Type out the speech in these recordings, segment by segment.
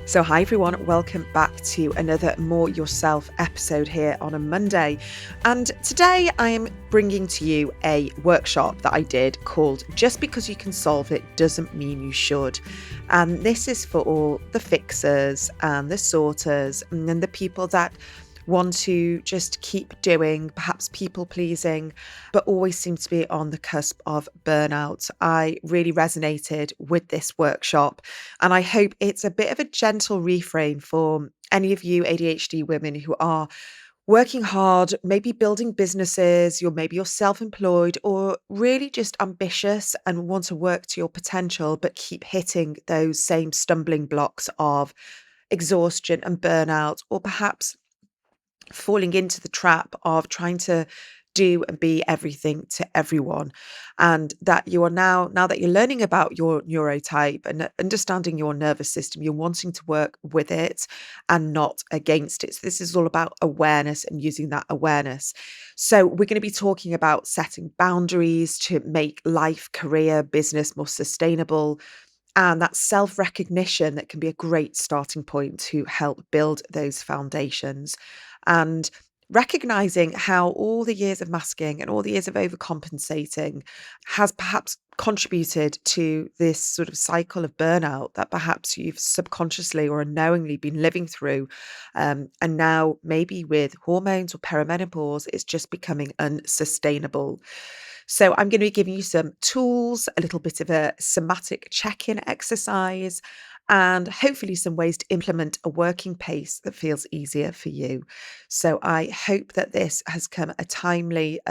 So, hi everyone, welcome back to another More Yourself episode here on a Monday. And today I am bringing to you a workshop that I did called Just Because You Can Solve It Doesn't Mean You Should. And this is for all the fixers and the sorters and then the people that want to just keep doing, perhaps people pleasing, but always seem to be on the cusp of burnout. I really resonated with this workshop, and I hope it's a bit of a gentle reframe for any of you ADHD women who are working hard, maybe building businesses, maybe you're self-employed, or really just ambitious and want to work to your potential, but keep hitting those same stumbling blocks of exhaustion and burnout, or perhaps falling into the trap of trying to do and be everything to everyone. And that you are now that you're learning about your neurotype and understanding your nervous system, you're wanting to work with it and not against it. So this is all about awareness and using that awareness. So we're going to be talking about setting boundaries to make life, career, business more sustainable, and that self recognition that can be a great starting point to help build those foundations. And recognizing how all the years of masking and all the years of overcompensating has perhaps contributed to this sort of cycle of burnout that perhaps you've subconsciously or unknowingly been living through. And now, maybe with hormones or perimenopause, it's just becoming unsustainable. So I'm going to be giving you some tools, a little bit of a somatic check-in exercise, and hopefully some ways to implement a working pace that feels easier for you. So I hope that this has come at a timely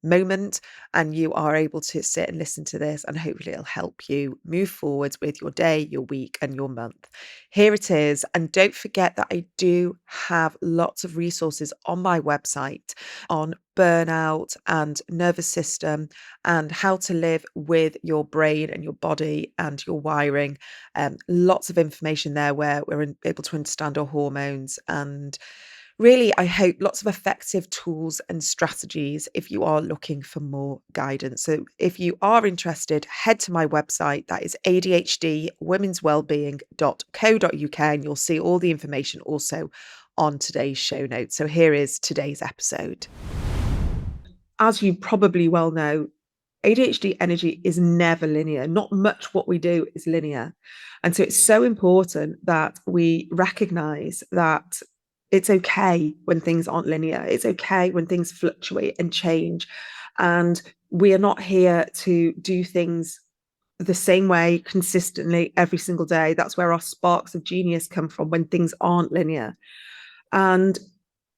moment and you are able to sit and listen to this, and hopefully it'll help you move forwards with your day, your week and your month. Here it is. And don't forget that I do have lots of resources on my website on burnout and nervous system and how to live with your brain and your body and your wiring. Lots of information there where we're able to understand our hormones, and really, I hope lots of effective tools and strategies if you are looking for more guidance. So if you are interested, head to my website. That is adhdwomenswellbeing.co.uk, and you'll see all the information also on today's show notes. So here is today's episode. As you probably well know, ADHD energy is never linear. Not much what we do is linear. And so it's so important that we recognize that it's okay when things aren't linear. It's okay when things fluctuate and change. And we are not here to do things the same way consistently every single day. That's where our sparks of genius come from, when things aren't linear. And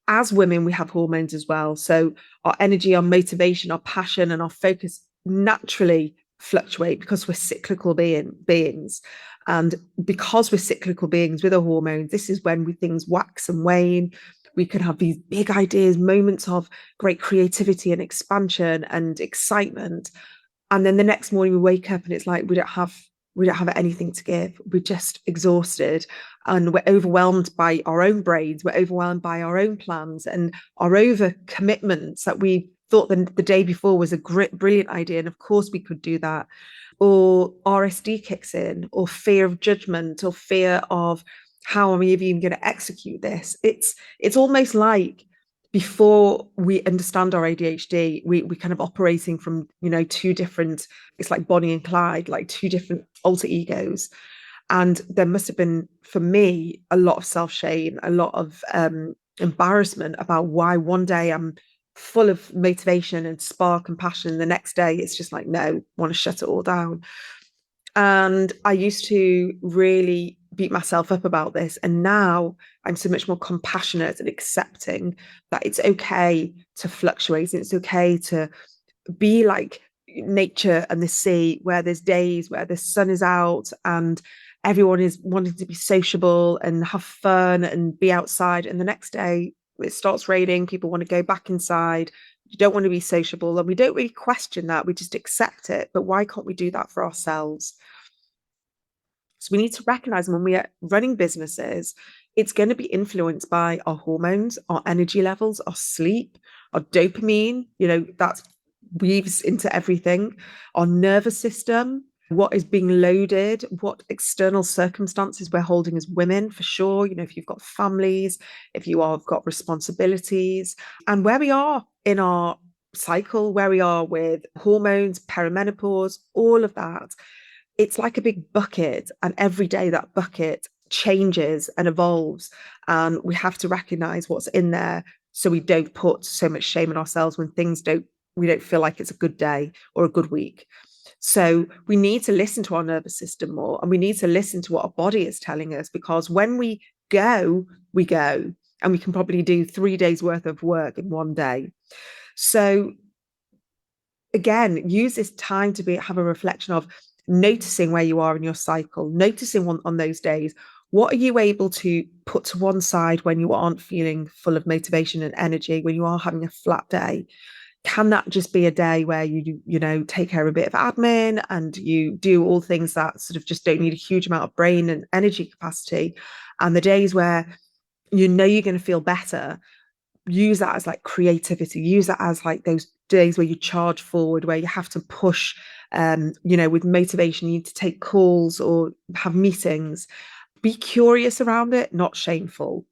as women, we have hormones as well. So our energy, our motivation, our passion, and our focus naturally fluctuate because we're cyclical beings. And because we're cyclical beings with our hormones, this is when things wax and wane. We can have these big ideas, moments of great creativity and expansion and excitement. And then the next morning we wake up and it's like we don't have anything to give. We're just exhausted and we're overwhelmed by our own brains. We're overwhelmed by our own plans and our over commitments that we thought the day before was a brilliant idea. And of course we could do that. Or RSD kicks in, or fear of judgment, or fear of how am I even going to execute this? It's almost like before we understand our ADHD, we kind of operating from, two different, it's like Bonnie and Clyde, like two different alter egos. And there must have been, for me, a lot of self-shame, a lot of embarrassment about why one day I'm full of motivation and spark and passion. The next day, it's just like, no, want to shut it all down. And I used to really beat myself up about this. And now I'm so much more compassionate and accepting that it's okay to fluctuate. And it's okay to be like nature and the sea, where there's days where the sun is out and everyone is wanting to be sociable and have fun and be outside. And the next day it starts raining, people want to go back inside. You don't want to be sociable. And we don't really question that. We just accept it. But why can't we do that for ourselves? So we need to recognize when we are running businesses, it's going to be influenced by our hormones, our energy levels, our sleep, our dopamine, that weaves into everything, our nervous system, what is being loaded, what external circumstances we're holding as women, for sure. If you've got families, if you have got responsibilities, and where we are in our cycle, where we are with hormones, perimenopause, all of that. It's like a big bucket, and every day that bucket changes and evolves, and we have to recognize what's in there so we don't put so much shame on ourselves when we don't feel like it's a good day or a good week. So we need to listen to our nervous system more, and we need to listen to what our body is telling us, because when we go, and we can probably do 3 days worth of work in one day. So again, use this time to have a reflection of noticing where you are in your cycle, noticing on those days, what are you able to put to one side when you aren't feeling full of motivation and energy, when you are having a flat day? Can that just be a day where take care of a bit of admin and you do all things that sort of just don't need a huge amount of brain and energy capacity? And the days where you're going to feel better, use that as like creativity, use that as like those days where you charge forward, where you have to push, with motivation, you need to take calls or have meetings. Be curious around it, not shameful.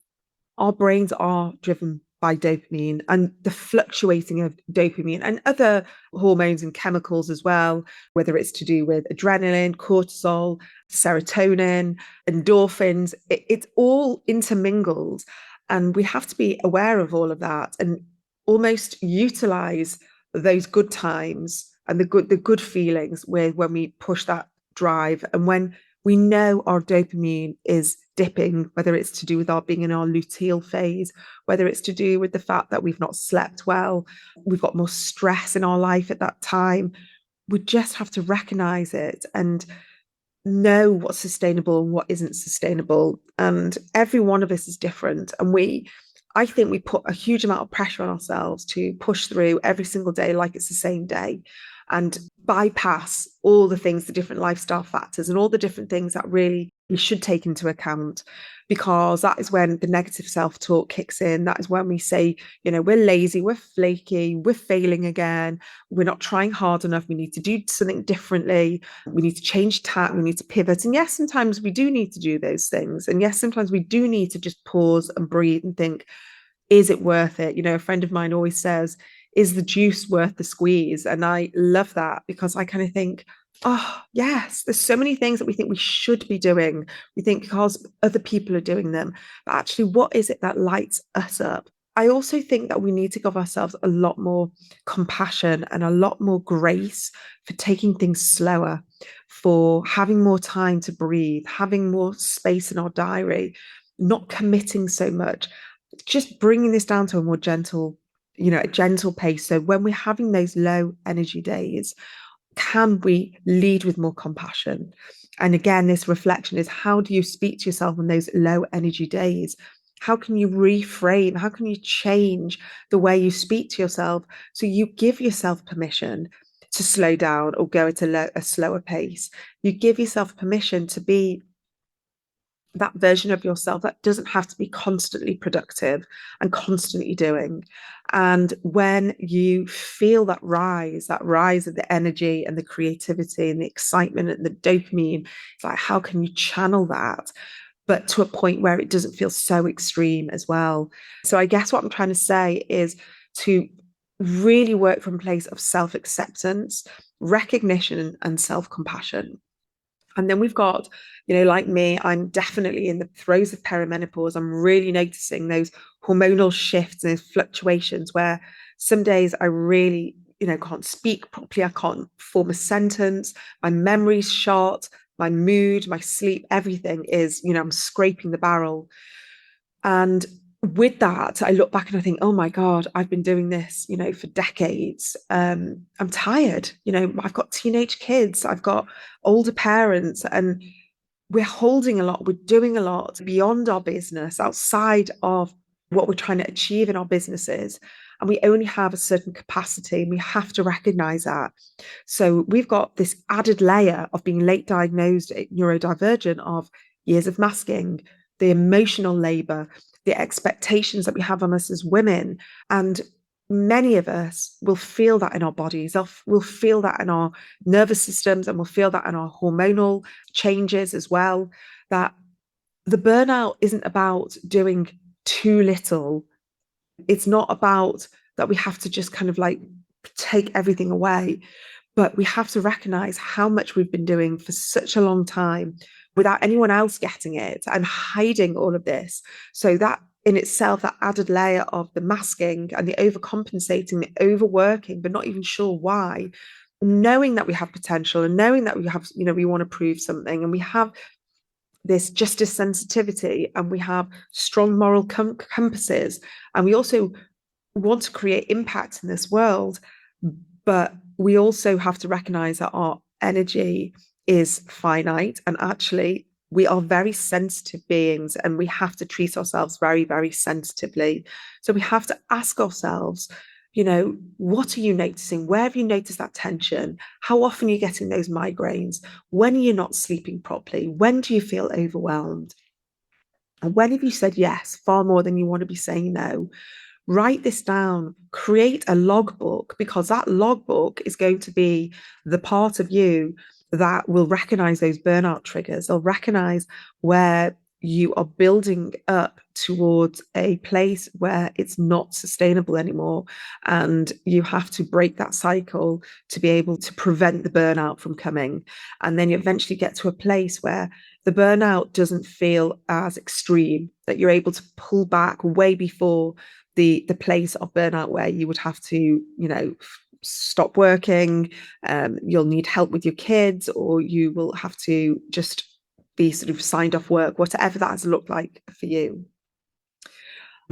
Our brains are driven by dopamine, and the fluctuating of dopamine and other hormones and chemicals as well, whether it's to do with adrenaline, cortisol, serotonin, endorphins, it's all intermingled. And we have to be aware of all of that and almost utilize those good times and the good feelings when we push that drive, and when we know our dopamine is dipping, whether it's to do with our being in our luteal phase, whether it's to do with the fact that we've not slept well, we've got more stress in our life at that time. We just have to recognize it and know what's sustainable and what isn't sustainable. And every one of us is different. And I think we put a huge amount of pressure on ourselves to push through every single day like it's the same day, and bypass all the things, the different lifestyle factors and all the different things that really we should take into account, because that is when the negative self-talk kicks in. That is when we say, we're lazy, we're flaky, we're failing again, we're not trying hard enough, we need to do something differently, we need to change tack, we need to pivot. And yes, sometimes we do need to do those things, and yes, sometimes we do need to just pause and breathe and think, is it worth it? A friend of mine always says, is the juice worth the squeeze? And I love that, because I kind of think, oh, yes, there's so many things that we think we should be doing. We think because other people are doing them. But actually, what is it that lights us up? I also think that we need to give ourselves a lot more compassion and a lot more grace for taking things slower, for having more time to breathe, having more space in our diary, not committing so much, just bringing this down to a more gentle, a gentle pace. So when we're having those low energy days, can we lead with more compassion? And again, this reflection is, how do you speak to yourself on those low energy days? How can you reframe? How can you change the way you speak to yourself so you give yourself permission to slow down or go at a slower pace? You give yourself permission to be that version of yourself that doesn't have to be constantly productive and constantly doing. And when you feel that rise of the energy and the creativity and the excitement and the dopamine, it's like, how can you channel that, but to a point where it doesn't feel so extreme as well? So I guess what I'm trying to say is to really work from a place of self-acceptance, recognition, and self-compassion. And then we've got, like me, I'm definitely in the throes of perimenopause. I'm really noticing those hormonal shifts and those fluctuations where some days I really, can't speak properly. I can't form a sentence. My memory's shot, my mood, my sleep, everything is, I'm scraping the barrel. And with that, I look back and I think, oh my God, I've been doing this, for decades. I'm tired. I've got teenage kids, I've got older parents, and we're holding a lot, we're doing a lot beyond our business, outside of what we're trying to achieve in our businesses. And we only have a certain capacity, and we have to recognize that. So we've got this added layer of being late diagnosed neurodivergent, of years of masking, the emotional labor, the expectations that we have on us as women. And many of us will feel that in our bodies. We'll feel that in our nervous systems, and we'll feel that in our hormonal changes as well. That the burnout isn't about doing too little. It's not about that we have to just kind of like take everything away, but we have to recognize how much we've been doing for such a long time without anyone else getting it and hiding all of this. So that in itself, that added layer of the masking and the overcompensating, the overworking, but not even sure why, knowing that we have potential and knowing that we have, we want to prove something, and we have this justice sensitivity, and we have strong moral compasses, and we also want to create impact in this world. But we also have to recognize that our energy is finite, and actually we are very sensitive beings, and we have to treat ourselves very, very sensitively. So we have to ask ourselves, what are you noticing? Where have you noticed that tension? How often are you getting those migraines? When are you not sleeping properly? When do you feel overwhelmed? And when have you said yes far more than you want to be saying no? Write this down, create a logbook, because that logbook is going to be the part of you that will recognize those burnout triggers. They'll recognize where you are building up towards a place where it's not sustainable anymore. And you have to break that cycle to be able to prevent the burnout from coming. And then you eventually get to a place where the burnout doesn't feel as extreme, that you're able to pull back way before the place of burnout where you would have to, stop working, you'll need help with your kids, or you will have to just be sort of signed off work, whatever that has looked like for you.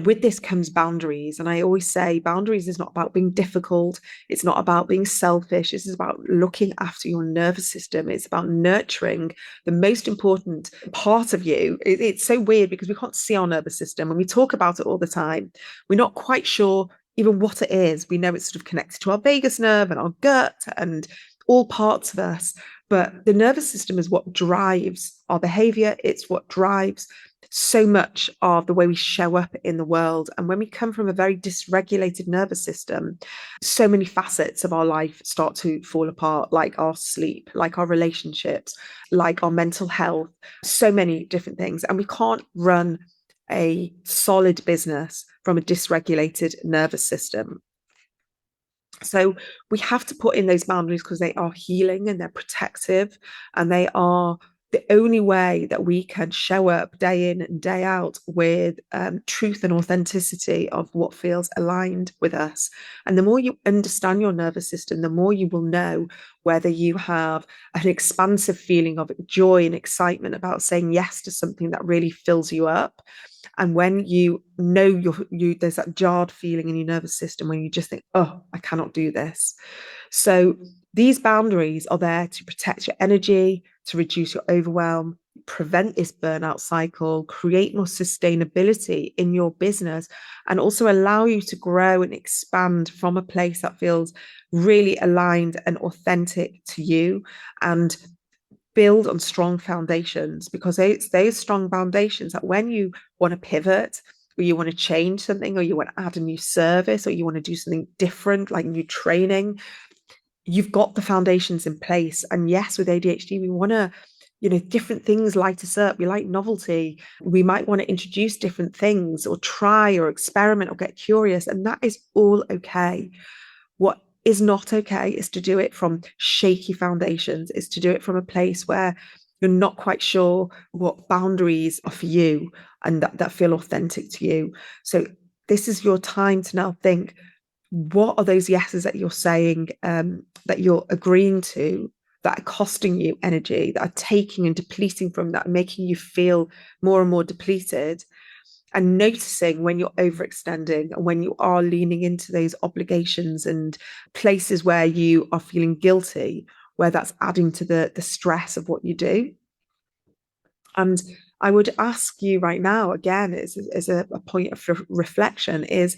With this comes boundaries. And I always say boundaries is not about being difficult. It's not about being selfish. This is about looking after your nervous system. It's about nurturing the most important part of you. It's so weird because we can't see our nervous system, and we talk about it all the time. We're not quite sure even what it is. We know it's sort of connected to our vagus nerve and our gut and all parts of us. But the nervous system is what drives our behavior. It's what drives so much of the way we show up in the world. And when we come from a very dysregulated nervous system, so many facets of our life start to fall apart, like our sleep, like our relationships, like our mental health, so many different things. And we can't run a solid business from a dysregulated nervous system. So we have to put in those boundaries because they are healing and they're protective, and they are the only way that we can show up day in and day out with truth and authenticity of what feels aligned with us. And the more you understand your nervous system, the more you will know whether you have an expansive feeling of joy and excitement about saying yes to something that really fills you up. And when you know there's that jarred feeling in your nervous system when you just think, oh, I cannot do this. So these boundaries are there to protect your energy, to reduce your overwhelm, prevent this burnout cycle, create more sustainability in your business, and also allow you to grow and expand from a place that feels really aligned and authentic to you, and build on strong foundations, because it's those strong foundations that when you want to pivot, or you want to change something, or you want to add a new service, or you want to do something different, like new training, you've got the foundations in place. And yes, with ADHD, we want to, different things light us up. We like novelty. We might want to introduce different things or try or experiment or get curious. And that is all okay. What is not okay is to do it from shaky foundations, is to do it from a place where you're not quite sure what boundaries are for you and that feel authentic to you. So this is your time to now think, what are those yeses that you're saying, that you're agreeing to, that are costing you energy, that are taking and depleting from, that are making you feel more and more depleted, and noticing when you're overextending and when you are leaning into those obligations and places where you are feeling guilty, where that's adding to the stress of what you do. And I would ask you right now, again, as a point of reflection, is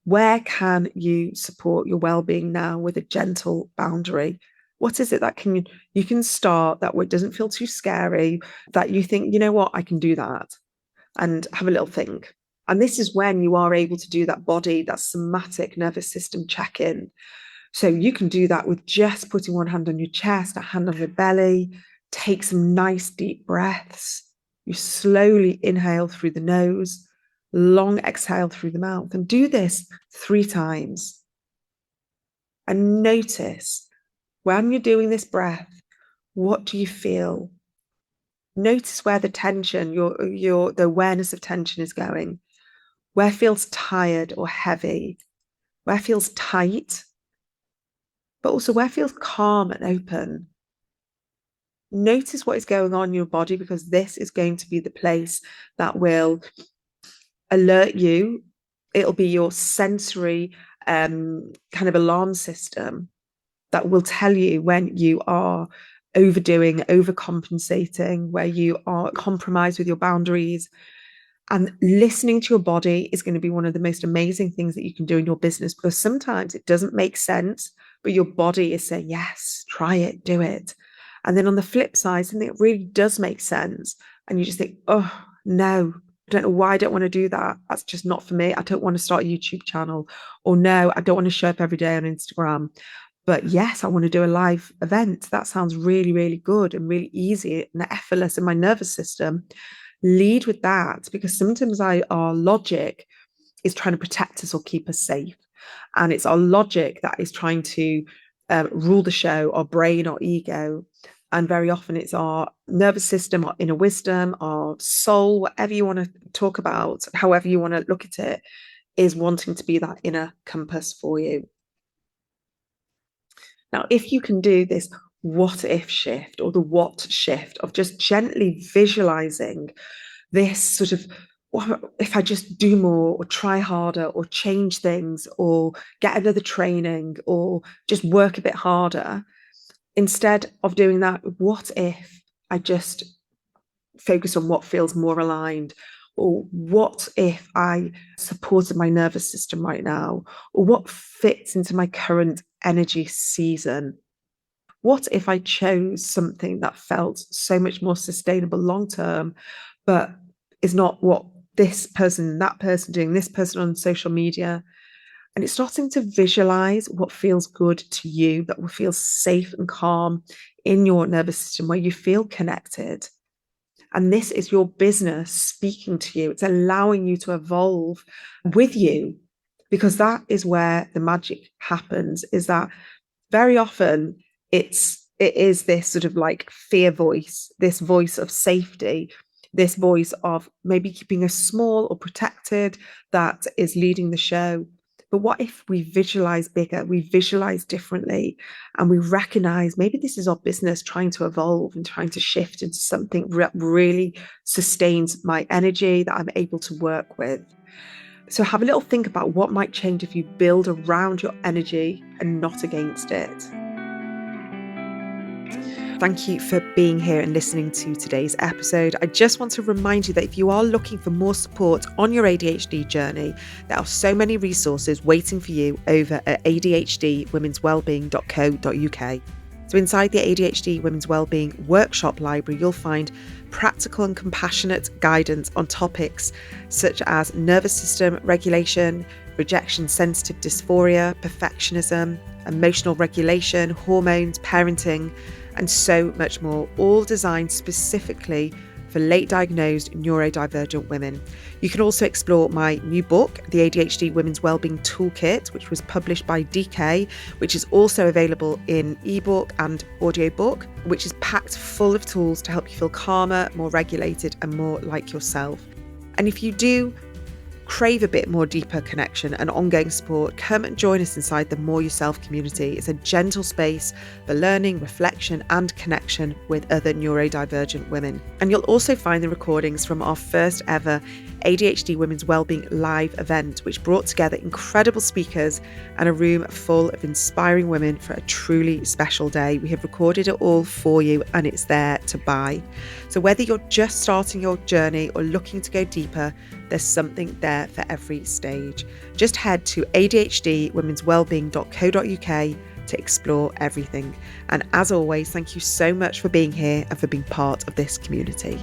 where can you support your well-being now with a gentle boundary? What is it that you can start that doesn't feel too scary, that you think, you know what, I can do that, and have a little think. And this is when you are able to do that body, that somatic nervous system check-in. So you can do that with just putting one hand on your chest, a hand on your belly. Take some nice deep breaths. You slowly inhale through the nose, long exhale through the mouth, and do this 3 times. And notice when you're doing this breath, what do you feel? Notice where the tension, the awareness of tension is going. Where feels tired or heavy? Where feels tight? But also where feels calm and open? Notice what is going on in your body, because this is going to be the place that will alert you. It'll be your sensory kind of alarm system that will tell you when you are overdoing, overcompensating, where you are compromised with your boundaries. And listening to your body is going to be one of the most amazing things that you can do in your business, because sometimes it doesn't make sense, but your body is saying, yes, try it, do it. And then on the flip side, something that really does make sense, and you just think, oh, no, I don't know why I don't want to do that. That's just not for me. I don't want to start a YouTube channel. Or no, I don't want to show up every day on Instagram. But yes, I want to do a live event. That sounds really, really good and really easy and effortless in my nervous system. Lead with that, because sometimes our logic is trying to protect us or keep us safe. And it's our logic that is trying to rule the show, our brain, our ego. And very often it's our nervous system, our inner wisdom, our soul, whatever you want to talk about, however you want to look at it, is wanting to be that inner compass for you. Now, if you can do this what if shift, or the what shift of just gently visualizing this sort of, well, if I just do more or try harder or change things or get another training or just work a bit harder, instead of doing that, what if I just focus on what feels more aligned? Or what if I supported my nervous system right now? Or what fits into my current energy season? What if I chose something that felt so much more sustainable long term, but is not what this person, that person doing, this person on social media? And it's starting to visualize what feels good to you, that will feel safe and calm in your nervous system, where you feel connected. And this is your business speaking to you. It's allowing you to evolve with you, because that is where the magic happens, is that very often it is this sort of like fear voice, this voice of safety, this voice of maybe keeping us small or protected, that is leading the show. But what if we visualize bigger, we visualize differently, and we recognize maybe this is our business trying to evolve and trying to shift into something that really sustains my energy, that I'm able to work with. So have a little think about what might change if you build around your energy and not against it. Thank you for being here and listening to today's episode. I just want to remind you that if you are looking for more support on your ADHD journey, there are so many resources waiting for you over at adhdwomenswellbeing.co.uk. So inside the ADHD Women's Wellbeing Workshop Library, you'll find practical and compassionate guidance on topics such as nervous system regulation, rejection sensitive dysphoria, perfectionism, emotional regulation, hormones, parenting, and so much more, all designed specifically for late diagnosed neurodivergent women. You can also explore my new book, the ADHD Women's Wellbeing Toolkit, which was published by DK, which is also available in ebook and audiobook, which is packed full of tools to help you feel calmer, more regulated, and more like yourself. And if you do crave a bit more deeper connection and ongoing support, come and join us inside the More Yourself community. It's a gentle space for learning, reflection, and connection with other neurodivergent women. And you'll also find the recordings from our first ever ADHD Women's Wellbeing live event, which brought together incredible speakers and a room full of inspiring women for a truly special day. We have recorded it all for you, and it's there to buy. So whether you're just starting your journey or looking to go deeper, there's something there for every stage. Just head to adhdwomenswellbeing.co.uk to explore everything. And as always, thank you so much for being here and for being part of this community.